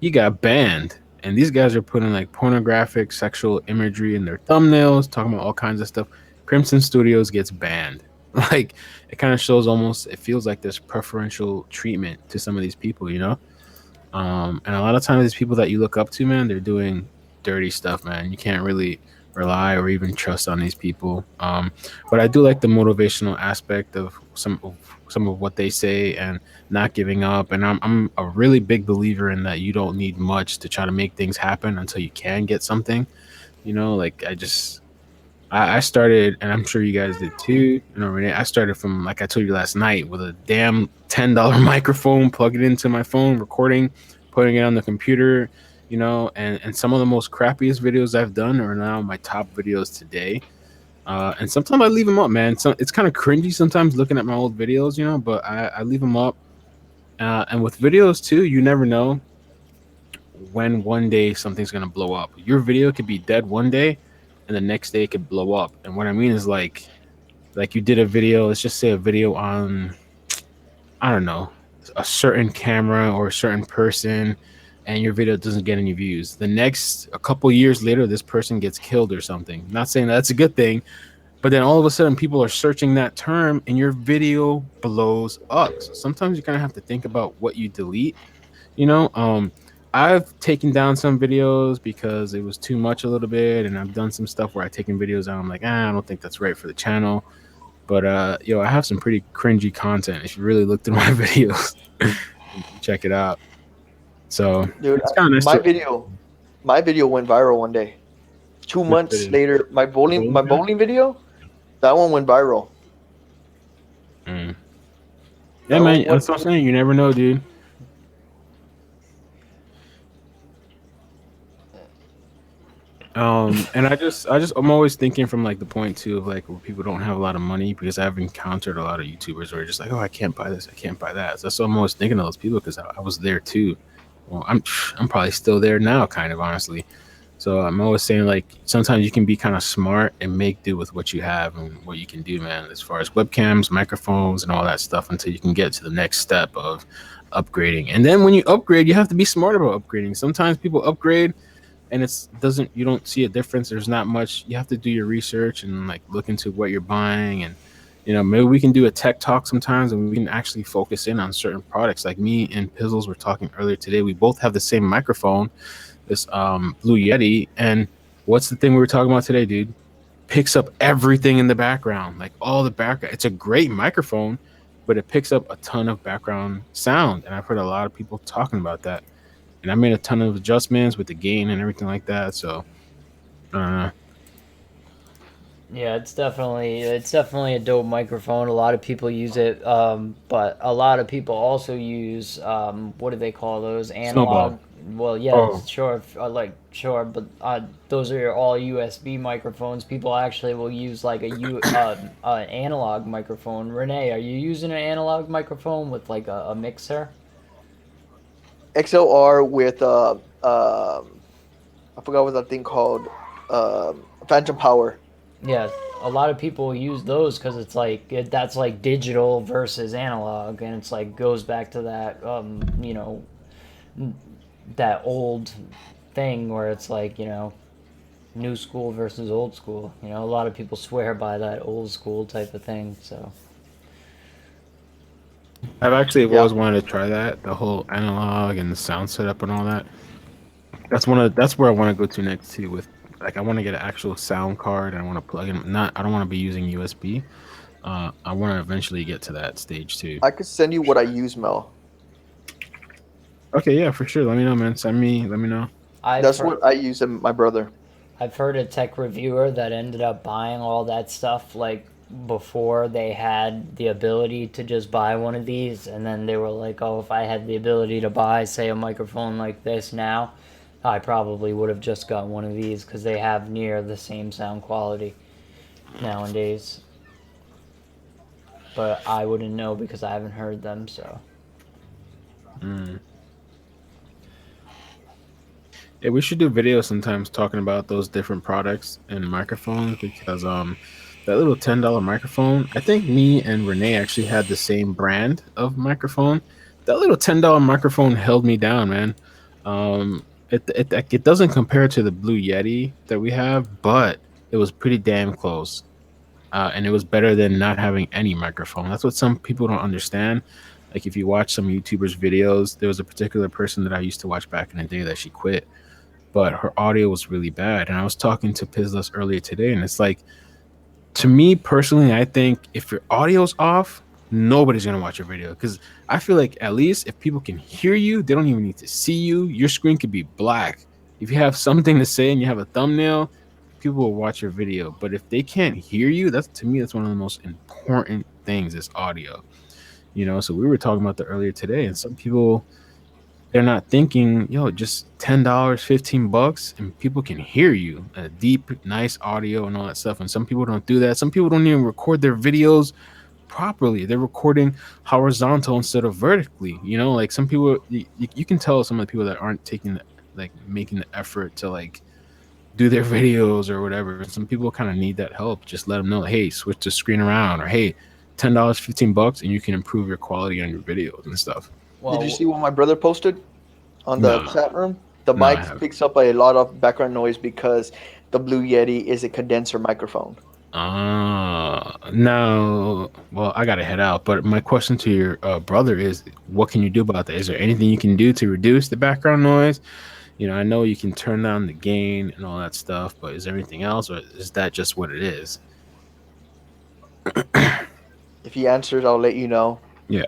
he got banned, and these guys are putting like pornographic sexual imagery in their thumbnails, talking about all kinds of stuff. Crimson Studios gets banned. Like it kind of shows almost. It feels like there's preferential treatment to some of these people, you know. And a lot of times, these people that you look up to, man, they're doing dirty stuff, man. You can't really rely or even trust on these people. But I do like the motivational aspect of some of what they say and not giving up. And I'm a really big believer in that you don't need much to try to make things happen until you can get something. Like I started, and I'm sure you guys did too. Renee, I started from, like I told you last night, with a damn $10 microphone, plug it into my phone, recording, putting it on the computer, and some of the most crappiest videos I've done are now my top videos today. And sometimes I leave them up, man. So it's kind of cringy sometimes looking at my old videos, but I leave them up. And with videos too, you never know when one day something's gonna blow up. Your video could be dead one day, and the next day it could blow up. And what I mean is like you did a video. Let's just say a video on, I don't know, a certain camera or a certain person, and your video doesn't get any views. A couple years later, this person gets killed or something. Not saying that's a good thing, but then all of a sudden people are searching that term and your video blows up. So sometimes you kind of have to think about what you delete. you know um I've taken down some videos because it was too much a little bit, and I've done some stuff where I've taken videos and I'm like, I don't think that's right for the channel. But I have some pretty cringy content. If you really looked at my videos, you can check it out. So Dude, it's kind of nice my to video, my video went viral one day. Two which months video. later, my Bowling my video? bowling video, that one went viral. Mm. Yeah, That one man, went. that's what I'm saying. You never know, dude. And I'm always thinking from like the point too of like where people don't have a lot of money, because I've encountered a lot of YouTubers who are just like, oh, I can't buy this, I can't buy that. So that's what I'm always thinking of those people, because I was there too. Well, I'm probably still there now, kind of honestly. So I'm always saying like sometimes you can be kind of smart and make do with what you have and what you can do, man. As far as webcams, microphones, and all that stuff, until you can get to the next step of upgrading. And then when you upgrade, you have to be smart about upgrading. Sometimes people upgrade and it's doesn't you don't see a difference. There's not much. You have to do your research and like look into what you're buying, and maybe we can do a tech talk sometimes, and we can actually focus in on certain products. Like me and Pizzles were talking earlier today. We both have the same microphone, this Blue Yeti, and what's the thing we were talking about today, dude? Picks up everything in the background, like all the background. It's a great microphone, but it picks up a ton of background sound, and I've heard a lot of people talking about that. And I made a ton of adjustments with the gain and everything like that. So, uh, Yeah, it's definitely a dope microphone. A lot of people use it, but a lot of people also use what do they call those Snowball. analog? Well, yeah, Oh, sure, sure, but those are all USB microphones. People actually will use like an analog microphone. Renee, are you using an analog microphone with like a mixer? XLR with I forgot what that thing called, phantom power. Yeah, a lot of people use those because it's like that's like digital versus analog, and it's like goes back to that that old thing where it's like new school versus old school. A lot of people swear by that old school type of thing. So I've actually Yeah, always wanted to try that, the whole analog and the sound setup and all that. That's where I want to go to next too. With like, I want to get an actual sound card. I want to plug in. Not, I don't want to be using USB. I want to eventually get to that stage too. I could send you what I use, Mel. Okay, yeah, for sure. Let me know, man. Let me know. I've That's heard what I use in my brother. I've heard a tech reviewer that ended up buying all that stuff like before they had the ability to just buy one of these, and then they were like, "Oh, if I had the ability to buy, say, a microphone like this now, I probably would have just got one of these because they have near the same sound quality nowadays." But I wouldn't know because I haven't heard them. So Mm. Yeah, we should do videos sometimes talking about those different products and microphones because that little $10 microphone, I think me and Renee actually had the same brand of microphone. That little $10 microphone held me down, man. It doesn't compare to the Blue Yeti that we have, but it was pretty damn close. And it was better than not having any microphone. That's what some people don't understand. Like if you watch some YouTubers' videos, there was a particular person that I used to watch back in the day that she quit, but her audio was really bad. And I was talking to Pizzles earlier today, and it's like, to me personally, I think if your audio's off, nobody's gonna watch your video because I feel like at least if people can hear you, they don't even need to see you. Your screen could be black. If you have something to say and you have a thumbnail, people will watch your video. But if they can't hear you, that's to me that's one of the most important things is audio. So we were talking about that earlier today, and some people they're not thinking, just $10, $15, and people can hear you. A deep, nice audio and all that stuff. And some people don't do that. Some people don't even record their videos properly. They're recording horizontal instead of vertically. Like some people, you can tell some of the people that aren't taking like making the effort to like do their videos or whatever. Some people kind of need that help. Just let them know, hey, switch the screen around, or hey, $10, $15, and you can improve your quality on your videos and stuff. Did you well, see what my brother posted on the No, chat room? The no, I mic haven't. picks up a lot of background noise because the Blue Yeti is a condenser microphone. Now, well, I gotta head out. But my question to your brother is, what can you do about that? Is there anything you can do to reduce the background noise? I know you can turn down the gain and all that stuff, but is there anything else, or is that just what it is? If he answers, I'll let you know. Yeah.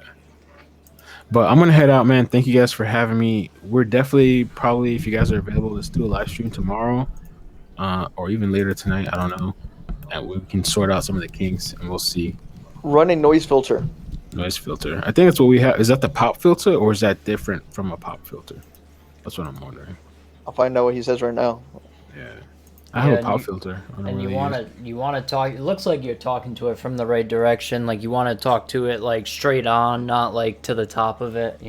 But I'm gonna head out, man. Thank you guys for having me. We're definitely probably, if you guys are available, let's do a live stream tomorrow, or even later tonight. I don't know, and we can sort out some of the kinks, and we'll see. Run a noise filter. Noise filter. I think that's what we have. Is that the pop filter, or is that different from a pop filter? That's what I'm wondering. I'll find out what he says right now. Yeah, I have yeah, a pop filter. I don't and you really want use. to you want to talk. It looks like you're talking to it from the right direction. Like you want to talk to it like straight on, not like to the top of it.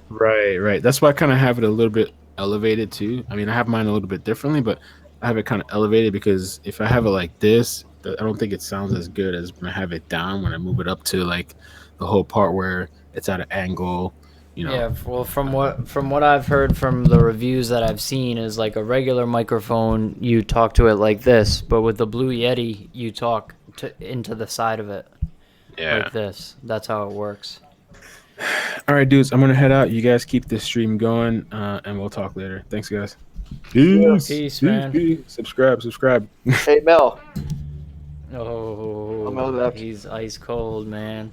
Right, right. That's why I kind of have it a little bit elevated too. I mean, I have mine a little bit differently, but I have it kind of elevated because if I have it like this, I don't think it sounds as good as when I have it down. When I move it up to like the whole part where it's at an angle, you know. Yeah, well, from what I've heard from the reviews that I've seen is like a regular microphone, you talk to it like this, but with the Blue Yeti, you talk into the side of it Yeah. like this. That's how it works. All right, dudes, I'm gonna head out. You guys keep this stream going, and we'll talk later. Thanks, guys. Yeah. Peace. Peace, Peace. man. Peace. Subscribe. Subscribe. Hey Mel. Oh, Oh, Mel left. he's ice cold, man.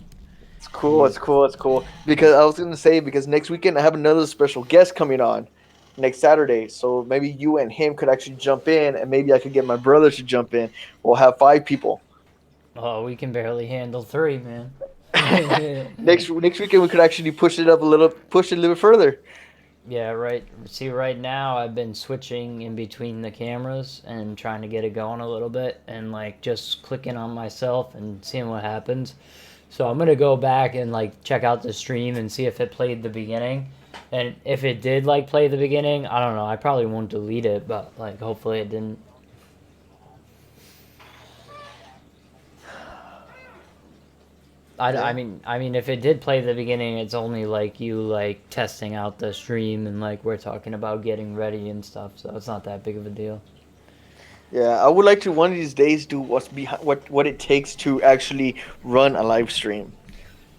It's cool. It's He's cool. It's cool. Because I was gonna say because next weekend I have another special guest coming on next Saturday. So maybe you and him could actually jump in, and maybe I could get my brother to jump in. We'll have 5 people. oh, we can barely handle three, man. Next weekend we could actually push it a little further. Yeah, right. See, right now I've been switching in between the cameras and trying to get it going a little bit and like just clicking on myself and seeing what happens. So I'm gonna go back and like check out the stream and see if it played the beginning. And if it did like play the beginning, I don't know. I probably won't delete it, but like hopefully it didn't. Yeah. I mean, if it did play the beginning, it's only like you like testing out the stream and like we're talking about getting ready and stuff, so it's not that big of a deal. Yeah, I would like to one of these days do what's behind what it takes to actually run a live stream.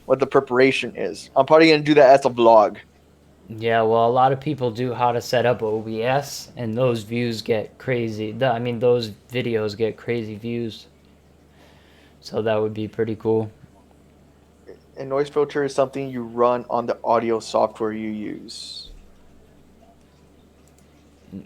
What the preparation is. I'm probably gonna do that as a vlog. Yeah, well, a lot of people do how to set up OBS, and those views get crazy. I mean, those videos get crazy views, so that would be pretty cool. A noise filter is something you run on the audio software you use.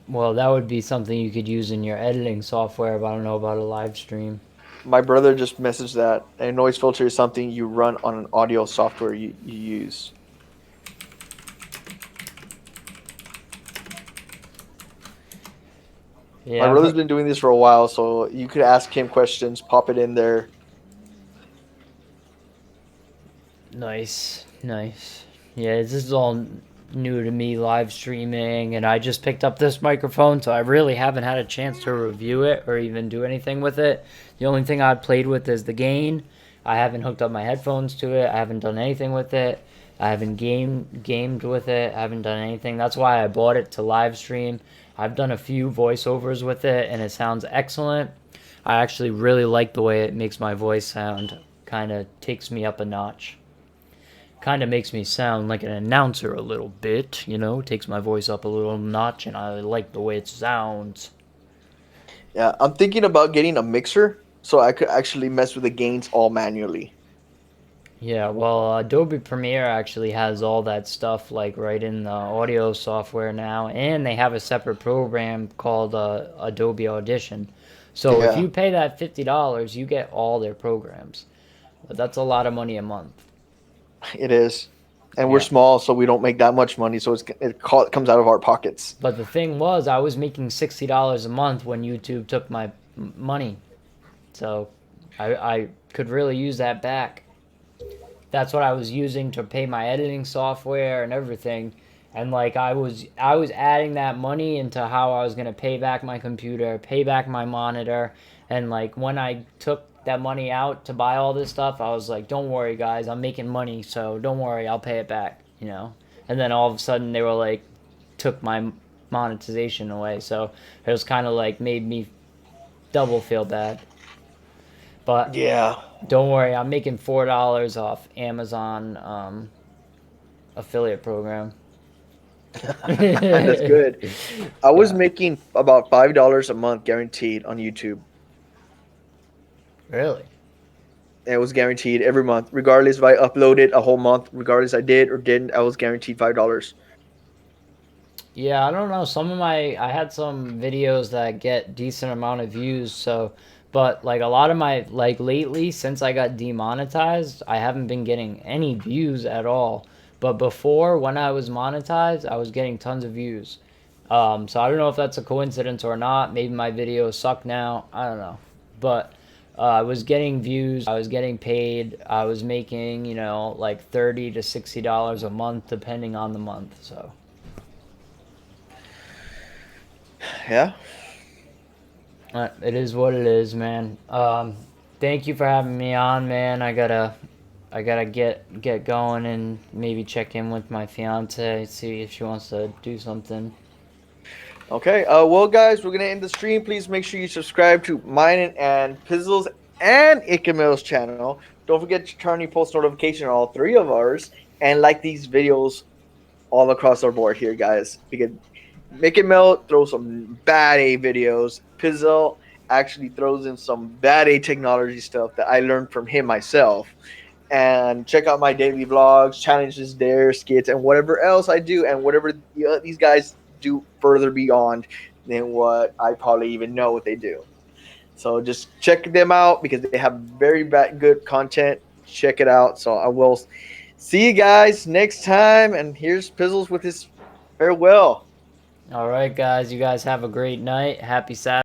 Well, that would be something you could use in your editing software, but I don't know about a live stream. My brother just messaged that a noise filter is something you run on an audio software you use. My Yeah, brother's but been doing this for a while, so you could ask him questions, pop it in there. nice, nice. Yeah, this is all new to me, live streaming, and I just picked up this microphone, so I really haven't had a chance to review it or even do anything with it. The only thing I've played with is the gain. I haven't hooked up my headphones to it. I haven't done anything with it. I haven't gamed with it. I haven't done anything. That's why I bought it to live stream. I've done a few voiceovers with it, and it sounds excellent. I actually really like the way it makes my voice sound. Kind of takes me up a notch. Kind of makes me sound like an announcer a little bit, you know, takes my voice up a little notch, and I like the way it sounds. Yeah, I'm thinking about getting a mixer so I could actually mess with the gains all manually. Yeah, well, Adobe Premiere actually has all that stuff like right in the audio software now, and they have a separate program called Adobe Audition. So if Yeah, you pay that $50, you get all their programs. But that's a lot of money a month. it is. And we're Yeah. small, so we don't make that much money, so it comes out of our pockets. But the thing was, I was making $60 a month when YouTube took my money. So I could really use that back. That's what I was using to pay my editing software and everything. And like I was adding that money into how I was gonna pay back my computer, pay back my monitor, and like when I took that money out to buy all this stuff, I was like, "Don't worry, guys, I'm making money, so don't worry, I'll pay it back," you know. And then all of a sudden they were like, took my monetization away, so it was kind of like made me double feel bad. But Yeah, don't worry, I'm making $4 off Amazon affiliate program. that's good. I was Yeah. making about $5 a month guaranteed on YouTube. Really? It was guaranteed every month, regardless if I uploaded a whole month, regardless I did or didn't. I was guaranteed $5. Yeah, I don't know. I had some videos that get decent amount of views, so but like a lot of my like lately since I got demonetized, I haven't been getting any views at all. But before when I was monetized, I was getting tons of views. So I don't know if that's a coincidence or not. Maybe my videos suck now. I don't know. But I was getting views. I was getting paid. I was making, you know, like $30 to $60 a month depending on the month. So. Yeah, It is what it is, man. Thank you for having me on, man. I gotta I gotta get going and maybe check in with my fiance, see if she wants to do something. Okay. Well, guys, we're gonna end the stream. Please make sure you subscribe to mine and Pizzles and IckedMels channel. Don't forget to turn your post notification on all three of ours, and like these videos all across our board here, guys. Because IckedMel throws some bad A videos. Pizzle actually throws in some bad A technology stuff that I learned from him myself. And check out my daily vlogs, challenges there, skits, and whatever else I do, and whatever these guys do further beyond than what I probably even know what they do. So just check them out because they have very good content. Check it out. So I will see you guys next time. And here's Pizzles with his farewell. All right, guys, you guys have a great night. Happy Saturday.